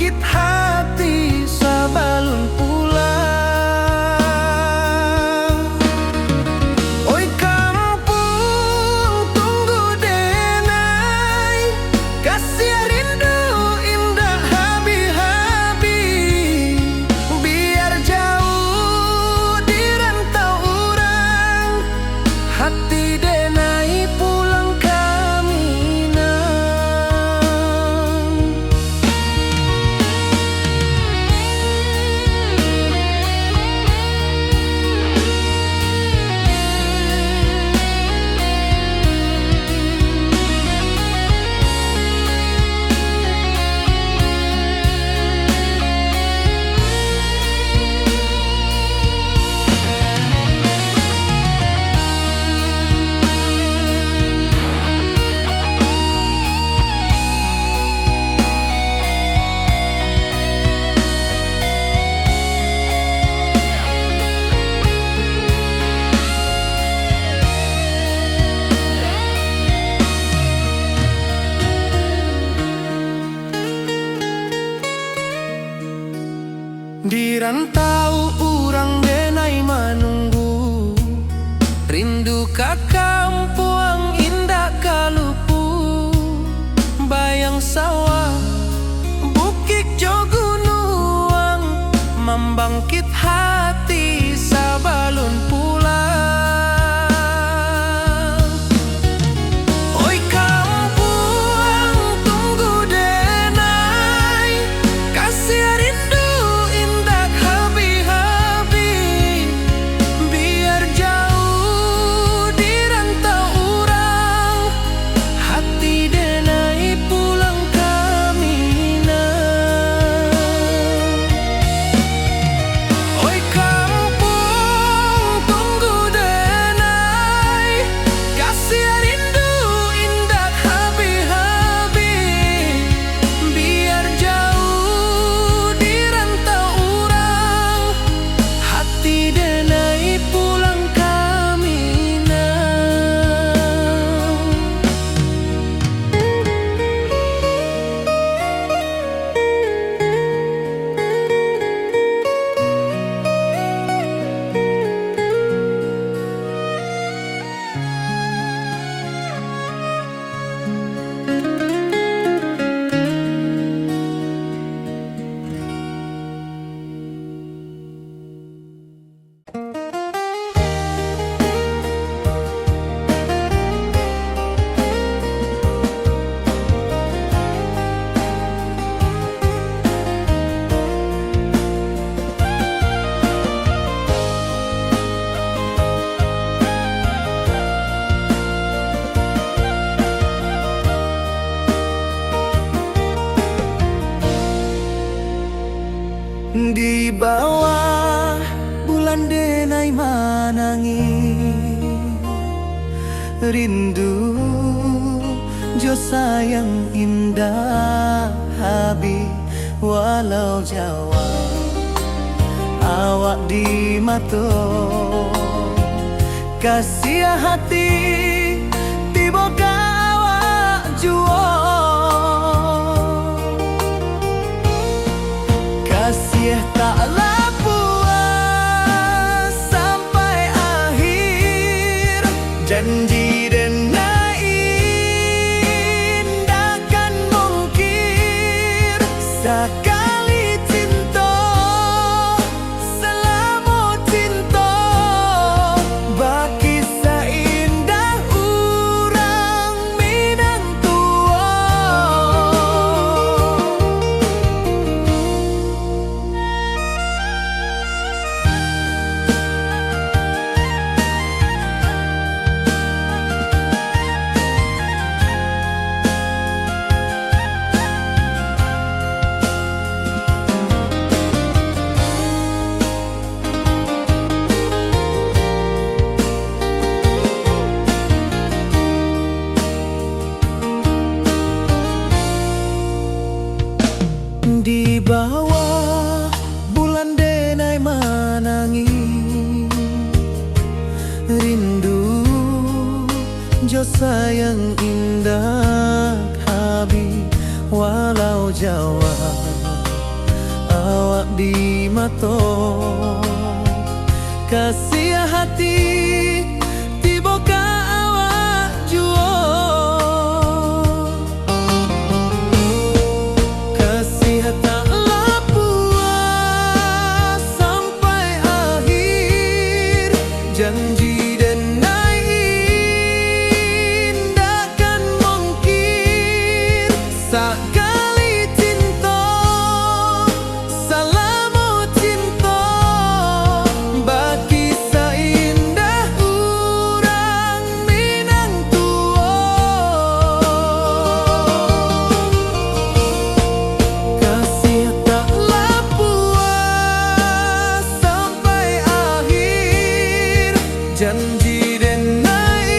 membangkit hati sabalun pulang. Oi kampung tunggu denai, kasih rindu indah habi-habi. Biar jauh di rantau orang, hati denai pulang kaminang. Di rantau urang denai menunggu, rindu ka kampung indah kalupu. Bayang sawah, bukit jo gunung, membangkit hati sabalun pulang. Oi kampung tunggu denai, kasih rindu indah habi-habi. Biar jauh di rantau urang, hati denai pulang kaminang. Oi kampung tunggu denai, kasih rindu indah habi-habi. Biar jauh di rantau urang, hati denai pulang kaminang. Di bawah bulan denai manangi, rindu jo sayang indah habi. Walau Jawa awak di mato, kasih hati tiba awak juo. Kasih taklah puas sampai akhir, janji denai indahkan mungkir. Sekali cinta selama cinta, baki seindah urang Minang tua. Di bawah bulan denai manangi, rindu jo sayang indah habi. Walau Jawa awak di mato. Kasih hati tiba ka awak juo. Kasih tak puas sampai akhir. Janji denai indakan mungkin. Sakali cinta salamu cinta. Baki seindah urang Minang tua. Kasih taklah puas sampai akhir. Janji denai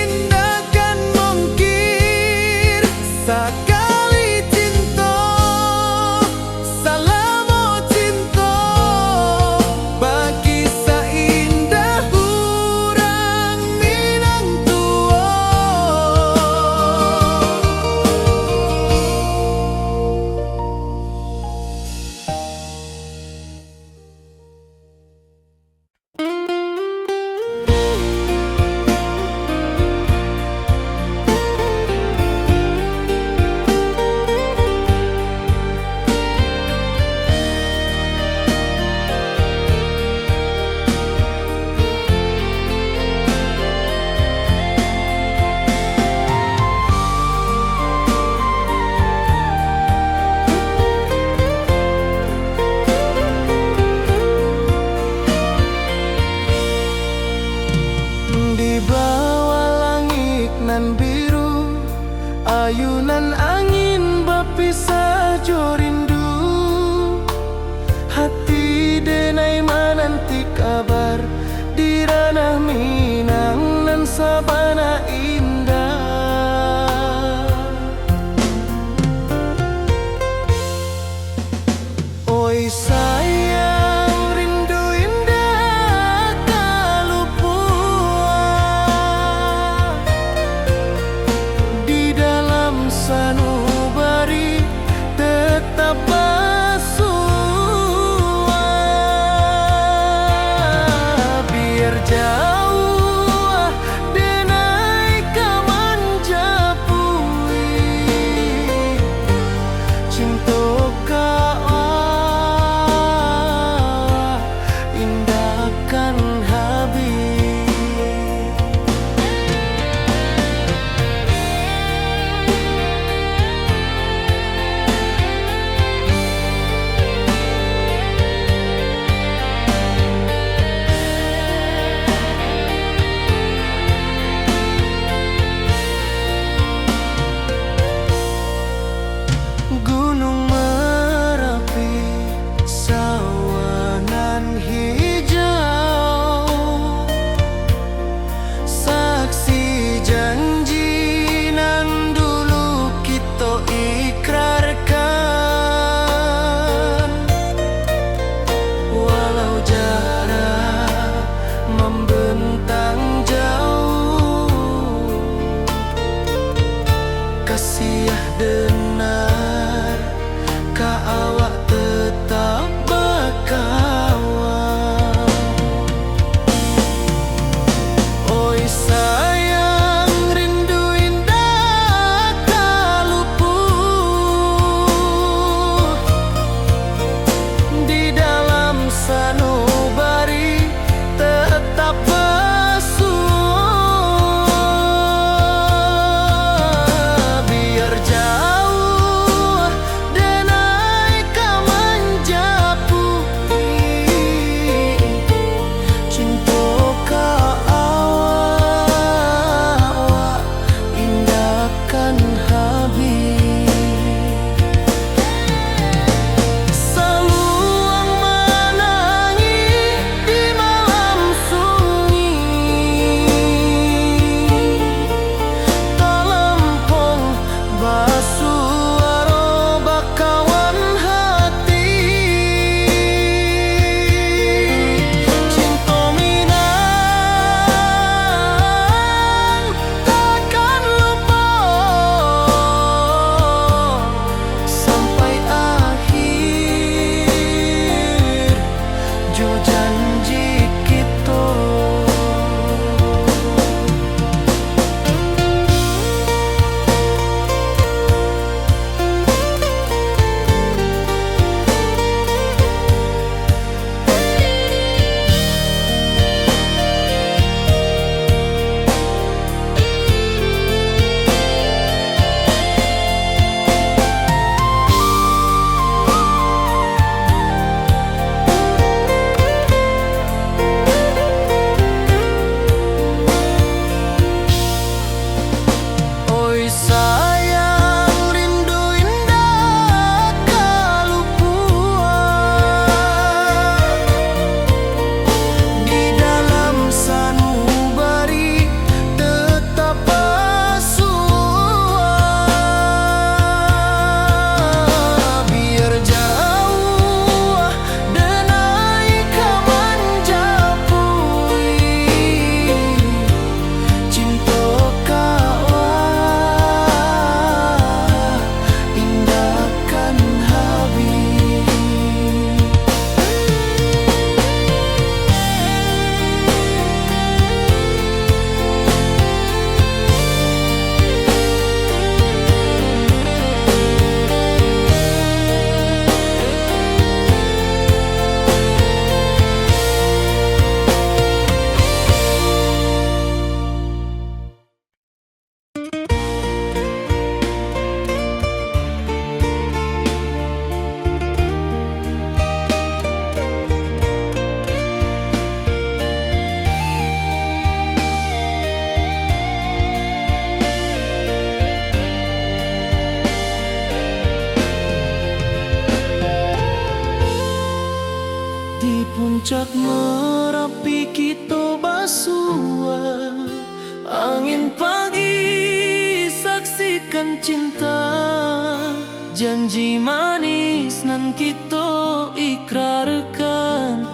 indakan mungkin. Sakali cinta salamu cinta. Baki seindah urang Minang tua. Di bawah langit nan biru, ayunan angin berpisah jo rindu. Hati denai menanti kabar di ranah Minang nan sabana indah. Oi sayang, rindu indah tak luput. Di dalam sanubari tetap bersua. Biar jauh denai kamanjapui. Cinta indahkan habis. cinta, janji manis nan kita ikrarkan,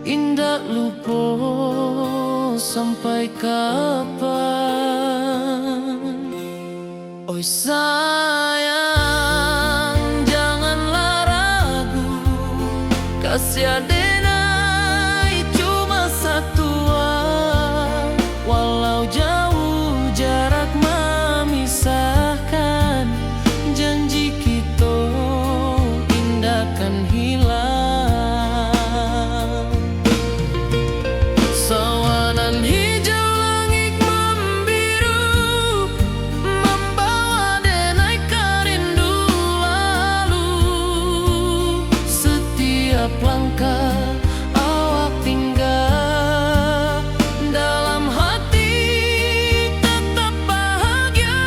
indah lupa sampai kapan. Oi sayang, janganlah ragu, kasih adenai cuma satu. Walau jauh jarak memisahkan, janji kita indah kan hilang. Sawanan hijau langit membiru, membawa denai kerindu lalu. Setiap langkah awak tinggal, dalam hati tetap bahagia.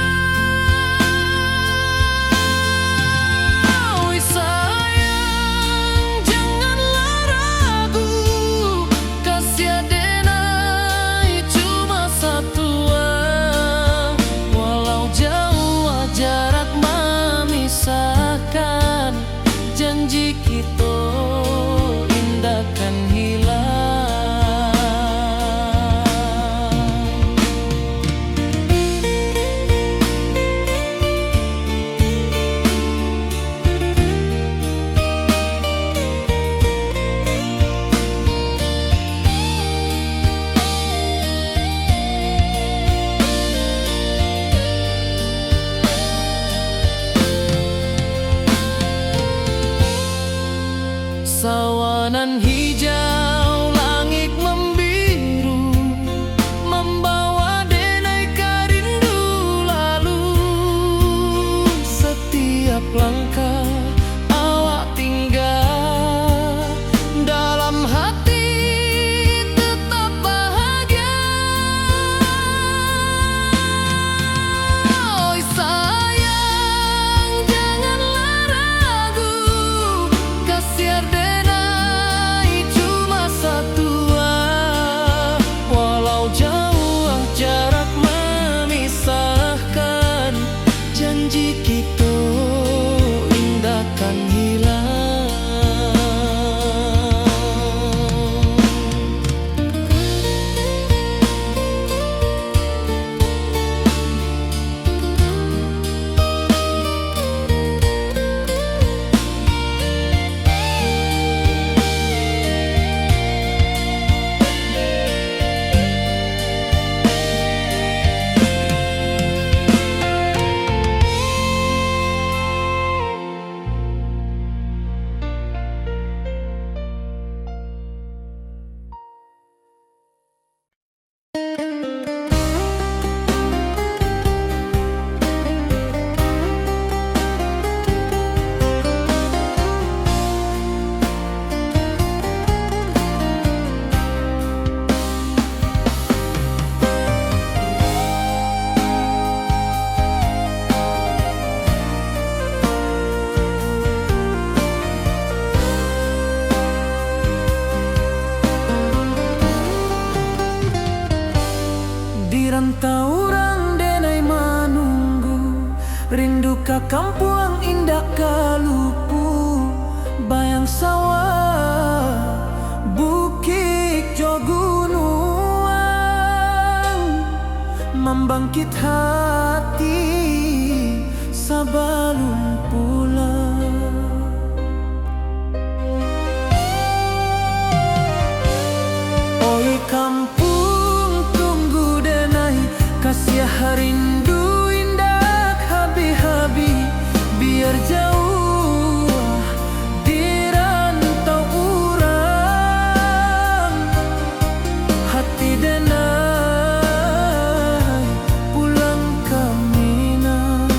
Oi sayang, janganlah ragu, kasih adenai cuma satu. Walau jauh jarak memisahkan, janji kita indah kan hilang. Sawanan hijau langit membiru, membawa denai kerindu lalu. Setiap langkah awak tinggal, dalam hati tetap bahagia. Oi sayang, janganlah ragu, kasih adenai cuma satu. Walau jauh jarak memisahkan, janji kita indah kan hilang. Di rantau orang denai menunggu, rindu ka kampung indah kalupu. Bayang sawah, bukit jo gunung, membangkit hati sebelum pulang. Oi kampung tunggu denai, kasih rindu indah habi-habi. Biar jauh di rantau urang, hati denai pulang ke Minang.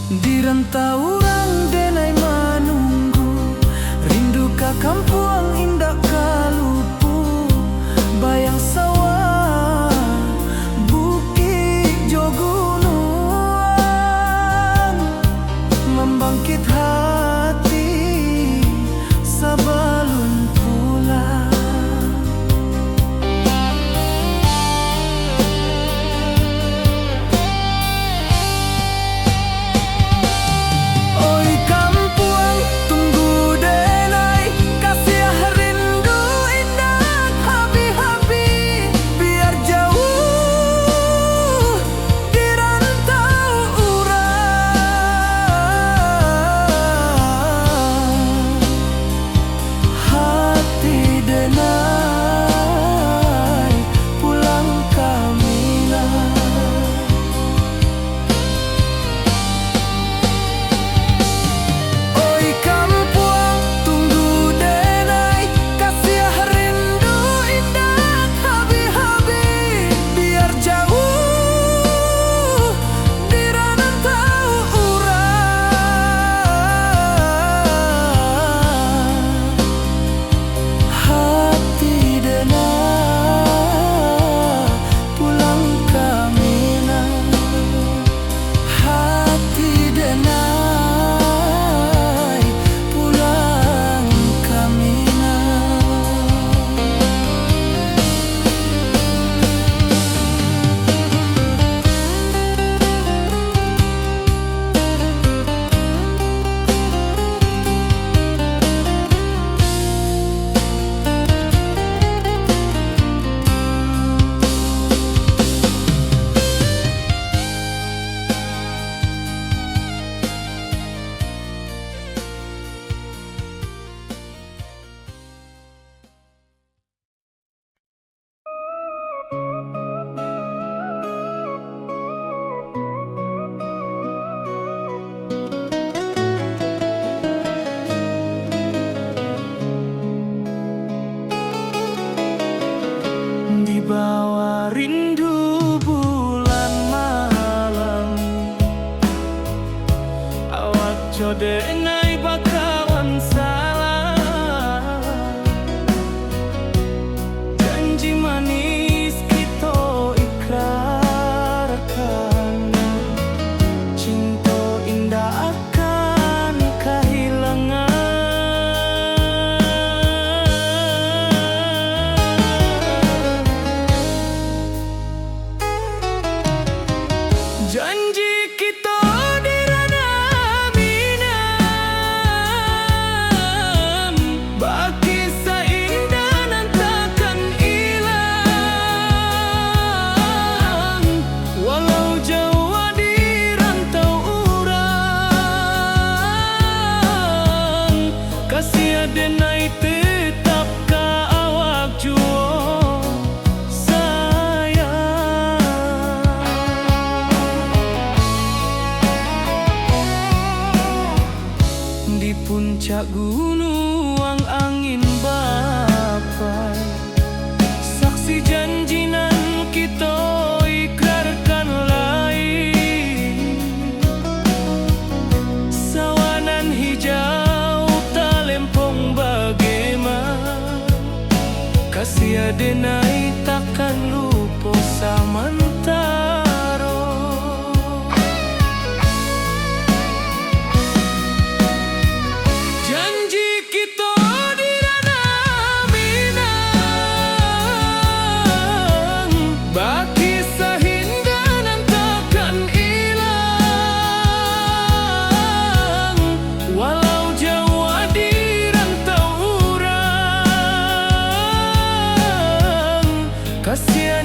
Di rantau orang denai menunggu, rindu ka kampung indah kalupu, bayang sawah bukit jo gunung, membangkit hati sebelum pulang. Oi kampung tunggu denai, kasih rindu indah habi-habi, biar jauh di rantau urang. Hati denai pulang ke Mina. Oi kampung tunggu denai, kasih rindu indah habi-habi, biar jauh di rantau urang. Hati denai pulang ke Mina. Hati denai pulang ke Mina. Di bawah rindu bulan malam, awak jo denai bakawan salah. Janji manis kita ikrarkan, cinta indah akan kehilangan. Janji kita di ranah minam, baki seindah nan takkan hilang. Walau jauh di rantau urang, kasih denai tetap ka awak juo sayang. Di puncak gunung angin bapai, saksi janji nan kita ikrarkan lain. Sawanan hijau talempong bagaimana, kasih denai takkan lupa samantara. Janji kita di ranah minang, baki sahindah nan takkan hilang. Walau jauh di rantau urang, kasih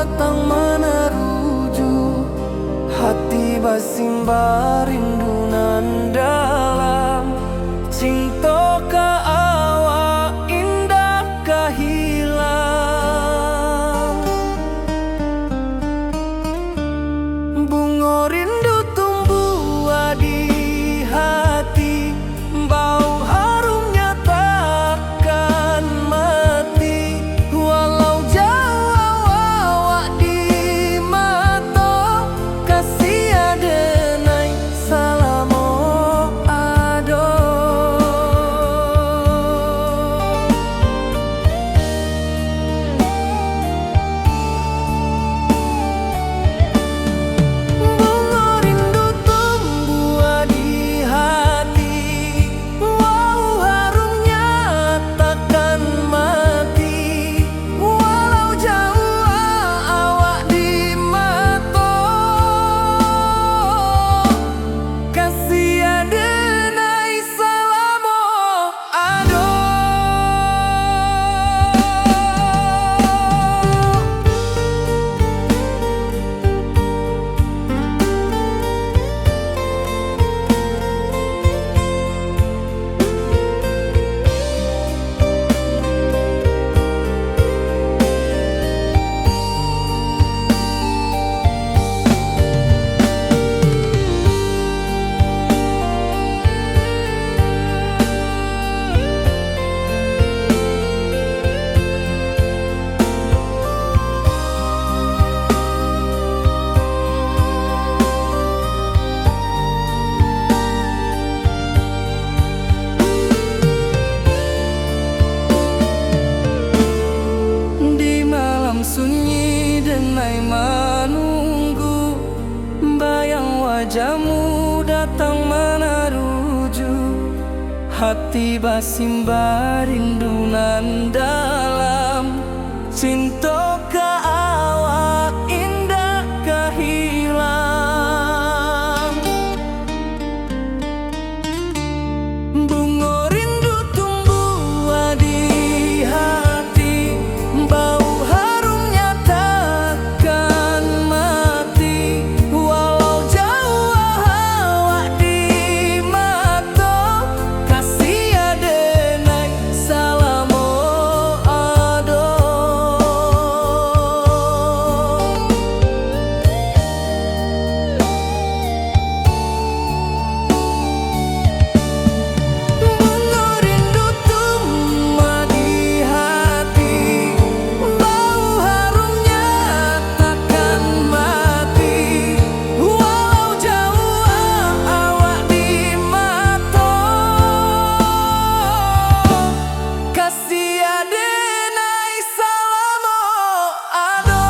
datang meneruju, hati basimba rindu nan dalam. Cinta ka awak indah kahilang. Bunga rindu tumbuh di hati, bau harumnya takkan mati. Walau jauh awak di mata, kasih adenai salamo ado. Bunga rindu tumbuh di hati, wow harumnya takkan mati. Walau jauh awak di mata, kasih adenai salamo ado. Di malam sunyi denai menunggu, bayang wajahmu datang meneruju, hati basimba rindu nan dalam. Cinta ka awak indah kahilang. Bunga rindu tumbuh di hati, bau harumnya takkan mati. Walau jauh awak di mata, kasih adenai salamo ado. Bunga rindu tumbuh di hati, bau harumnya takkan mati. Walau jauh awak di mata, kasih adenai salamo ado.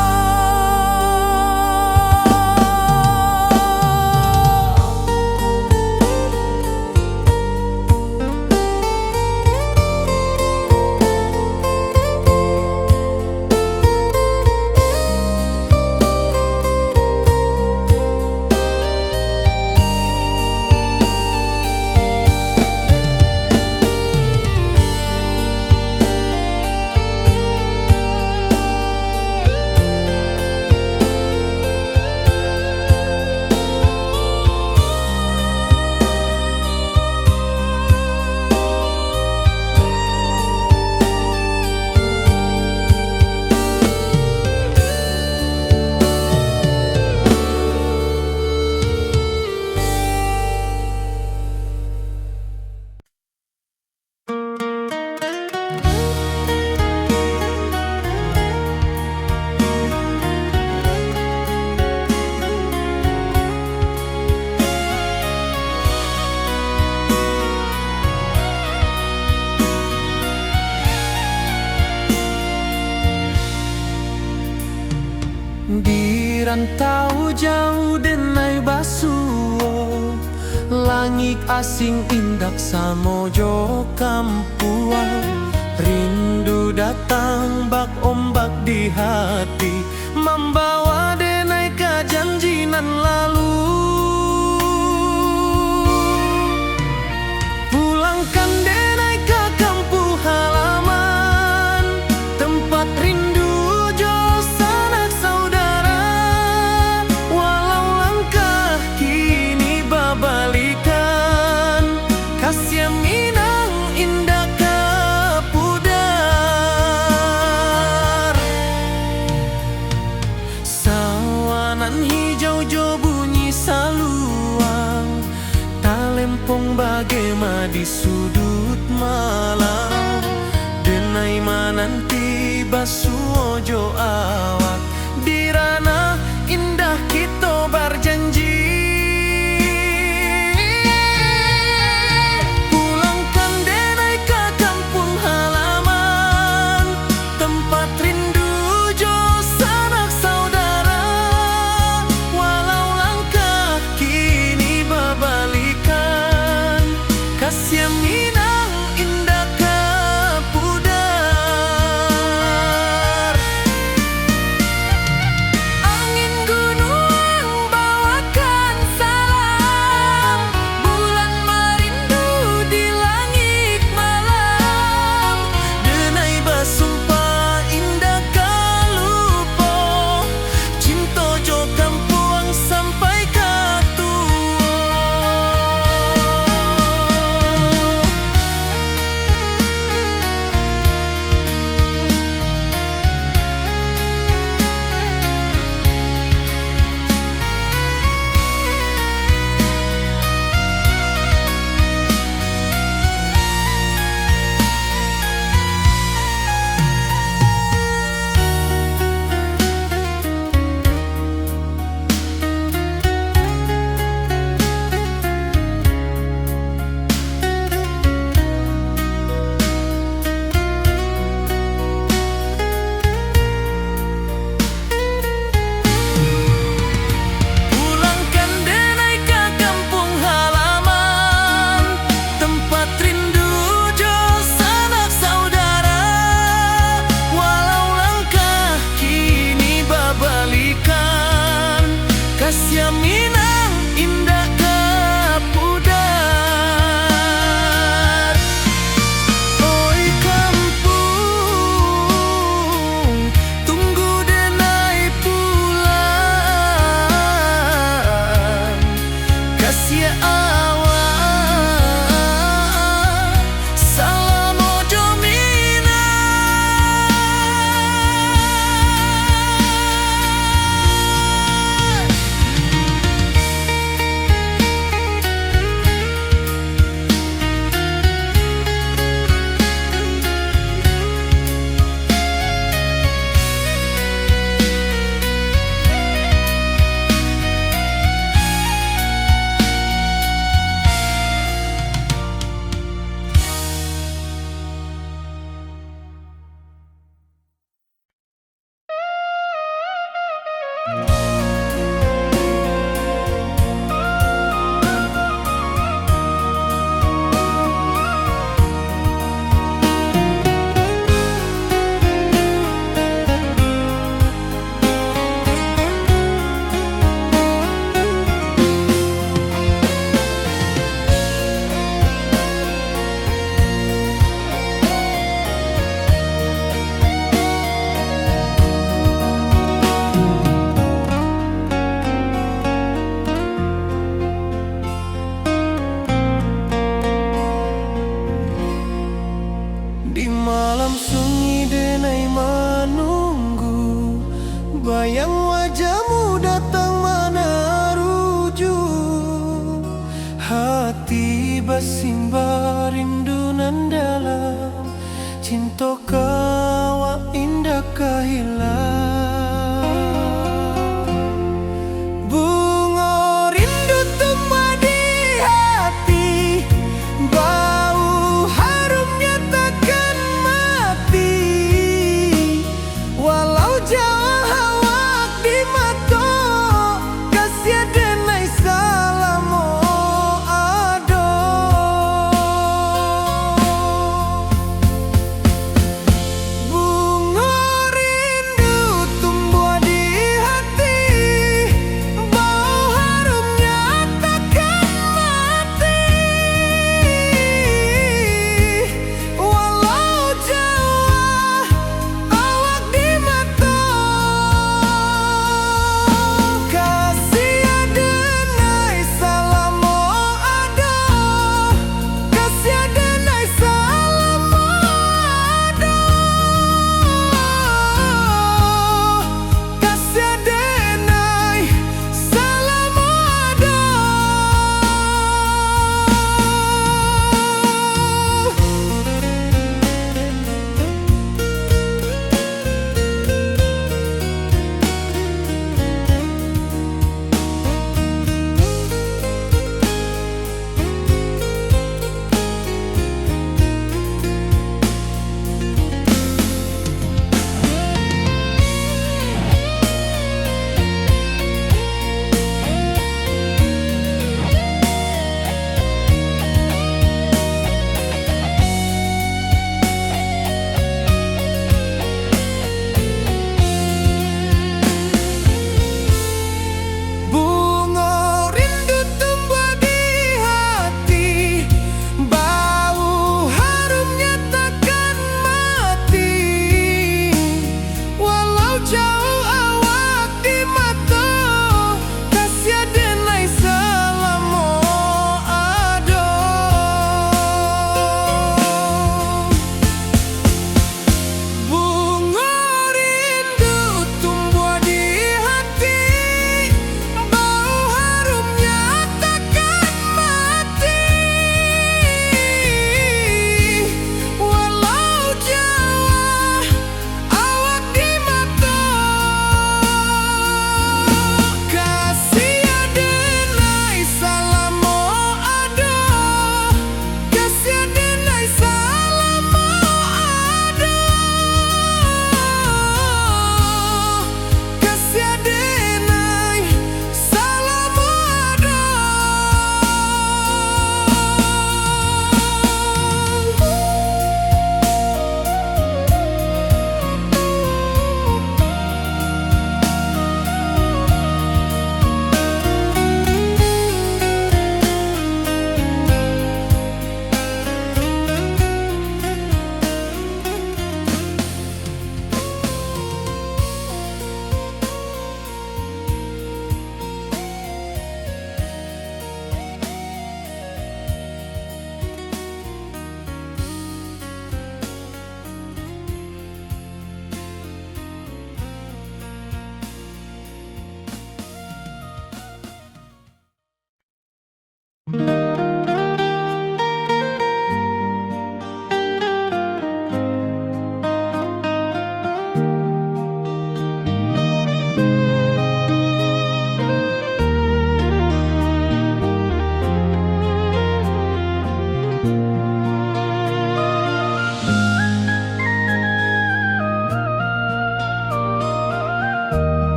Di rantau jauh denai basuo, langit asing indak samojo kampuan. Rindu datang bak ombak di hati, membawa denai ke janji nan lalu. Pulangkan denai ke kampung halaman, tempat rindu jo sanak saudara. Nan hijau jo bunyi saluang, talempong bagema di sudut malam. Denai mananti basuo jo awak, di ranah indah kita berjanji. Pulangkan denai ke kampung halaman, tempat rindu jo sanak saudara. Walau langkah kini berbalikan, kasih Minang indah ke pudar. Angin gunung bawakan salam, bulan merindu di langit malam. Denai basumpah indah kalupo, cinta jo kampung sampai ke tua. Pulangkan denai ke kampung halaman, tempat rindu jo sanak saudara. Walau langkah kini berbalikan, kasih Minang indah ke pudar. Oi kampung, tunggu denai pulang. Kasih awak salam ojo Minang. Di malam sunyi denai menunggu, bayang wajahmu datang meneruju. Hati bersimbar rindu nan dalam, cinta kawa indah kehilang. Bunga rindu tumbuh di hati, bau harumnya takkan mati. Walau jauh awak di mata, kasih denai salam ado.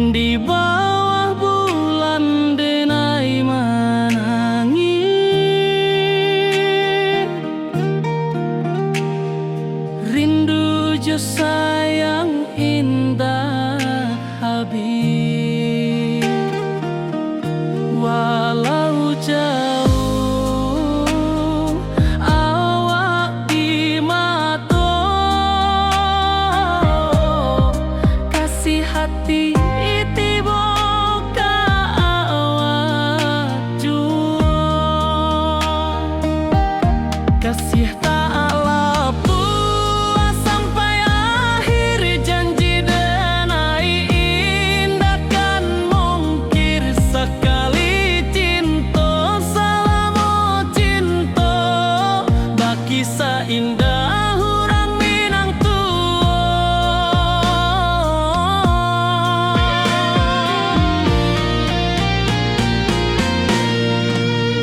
di bawah bulan denai menangi. Rindu jo sayang indah habis, walau jauh awak di mata, kasih hati tiba ka awak jua, kasih tak lepas sampai akhir janji denai indah kan mungkir sekali cinta selama cinta baki seindah orang Minang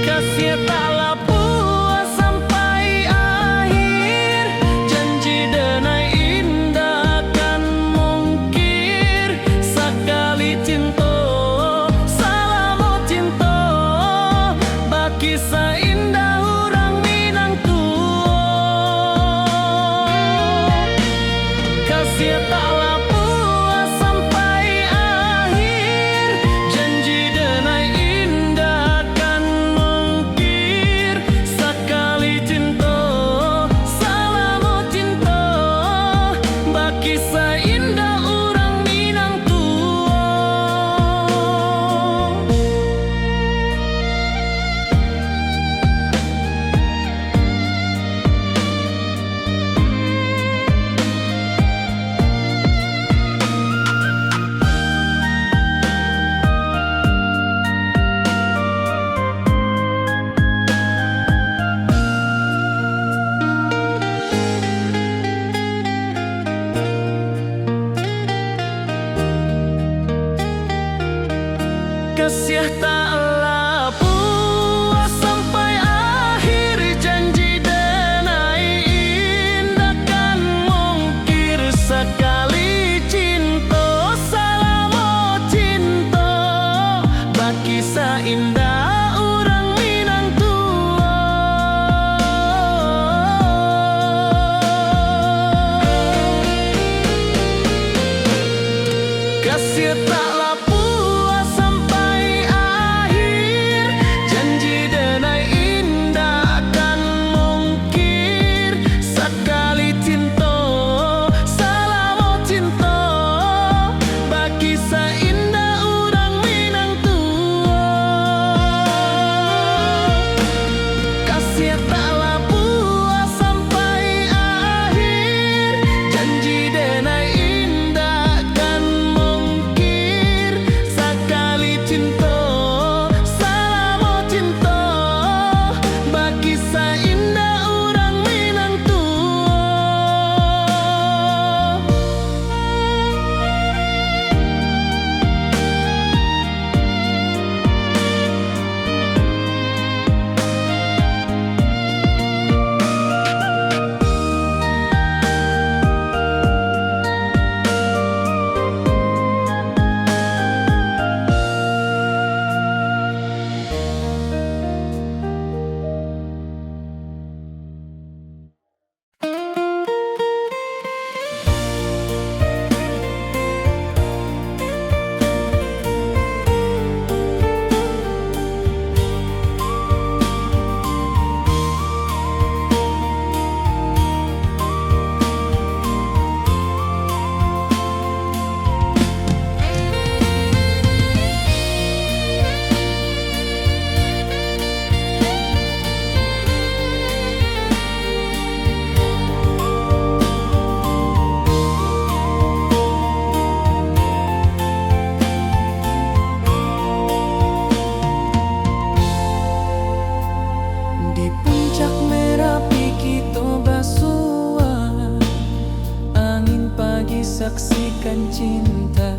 kasih taklah puas sampai akhir janji denai indah kan mungkir sekali cinta selama cinta baki seindah orang Minang kasih taklah puas sampai akhir janji denai indah kan mungkir sekali cinta selama cinta baki seindah orang Minang kasih taklah puas sampai akhir janji denai indah kan mungkir sekali cinta selama cinta baki seindah orang Minang kasih taklah puas sampai akhir janji denai indah kan mungkir sekali cinta selama cinta baki seindah orang Minang kasih taklah puas sampai akhir janji denai indah kan mungkir sekali cinta selama cinta baki seindah orang Minang saksikan cinta,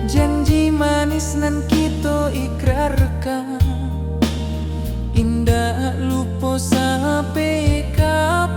janji manis nan kita ikrarkan, indah lupa sampai kapan.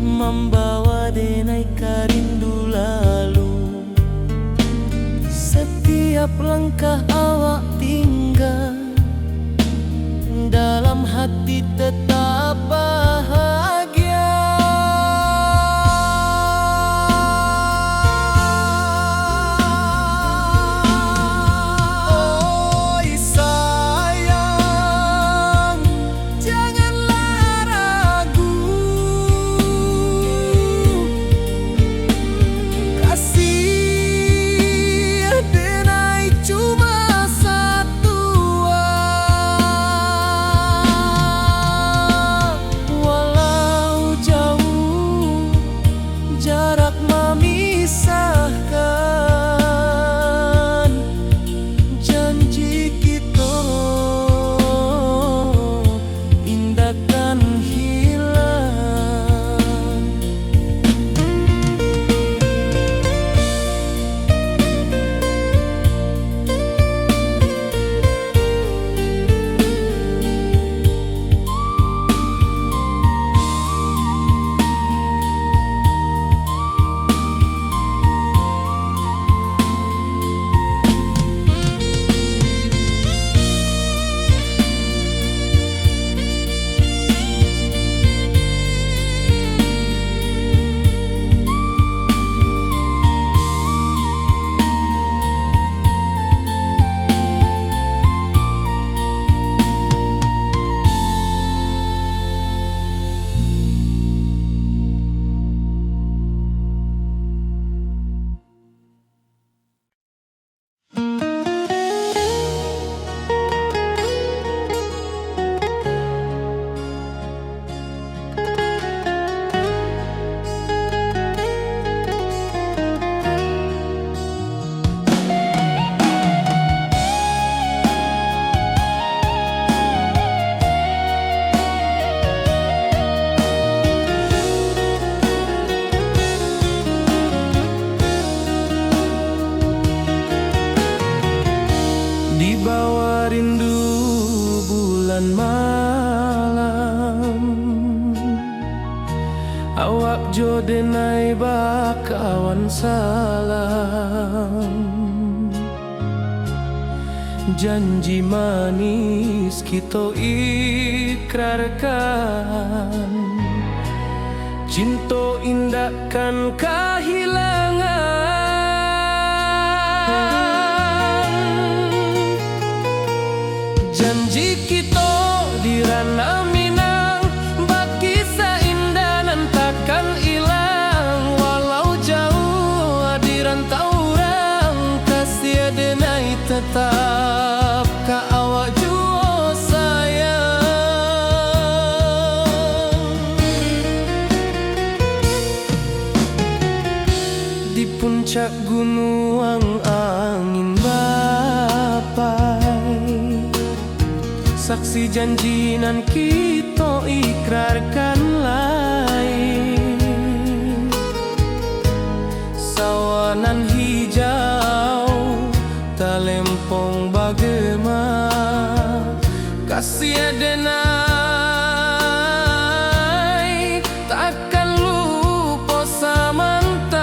membawa denai karindu lalu. Setiap langkah awak tinggal, dalam hati tetap bahagia. Oi sayang, janganlah ragu. Kasih denai cuma satu. Walau jauh jarak memisahkan, janji kita indahkan hilang. Di bawah rindu bulan malam, awak jo denai bakawan salam. Janji manis kita ikrarkan, cinta indahkan kehilangan. Janji kita di ranah Minang, bakisah indah nan takkan hilang. Walau jauh di rantau orang, kasih denai tetap ka awak jua sayang. Di puncak gunung angin bapai, saksi janji nan kita ikrarkan lain. Sawanan hijau talempong bagema, kasih denai takkan lupa samantara.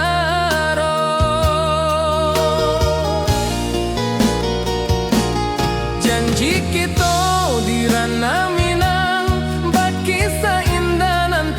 Janji kita di ranah Minang, bakisah indah nan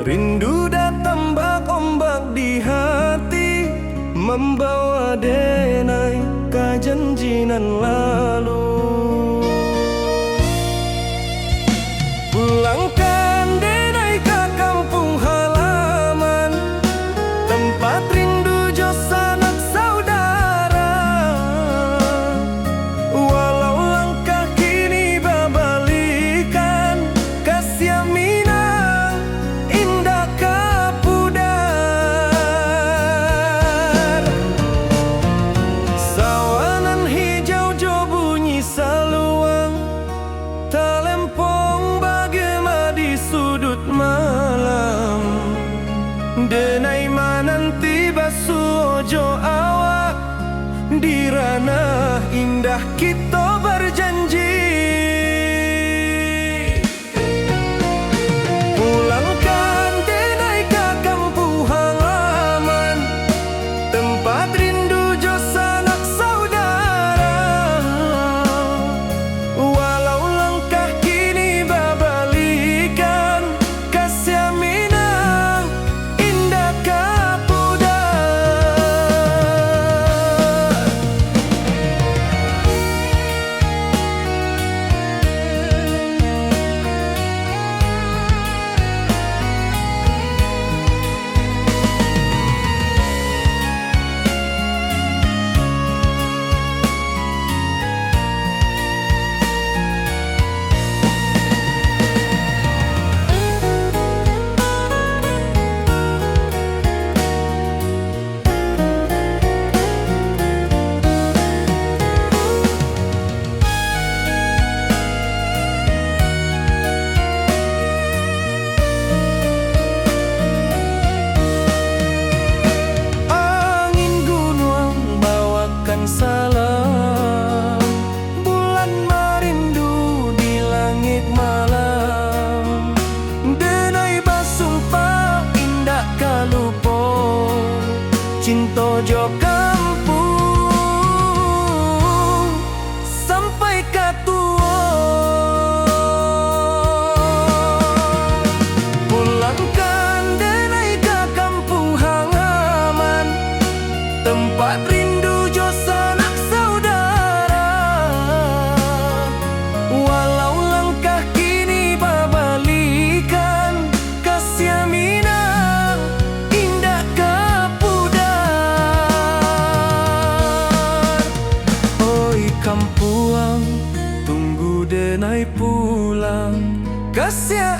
Rindu datang ombak di hati, membawa denai ke janjinan lalu. Pulangkan denai ke kampung halaman, tempat rindu jo sanak saudara. Walau langkah kini babalikan, kasih minang indah kapudar. Sawanan hijau jo bunyi saluang, talempong bagema di sudut malam. Denai mananti basuh ojo awak, di ranah indah kita berjanji. Pulangkan denai ke kampung halaman, tempat rindu jo sanak saudara. Walau langkah kini babalikan, kasih minang indah kapudar. Salam bulan merindu di langit malam. Denai basumpah indah kalupo, cinta jo kampung sampai katua. Pulangkan denai ke kampung halaman, tempat rindu jo sanak saudara. Walau langkah kini babalikan, kasih minang indah kapudar. Oi kampuang, tunggu denai pulang, kasih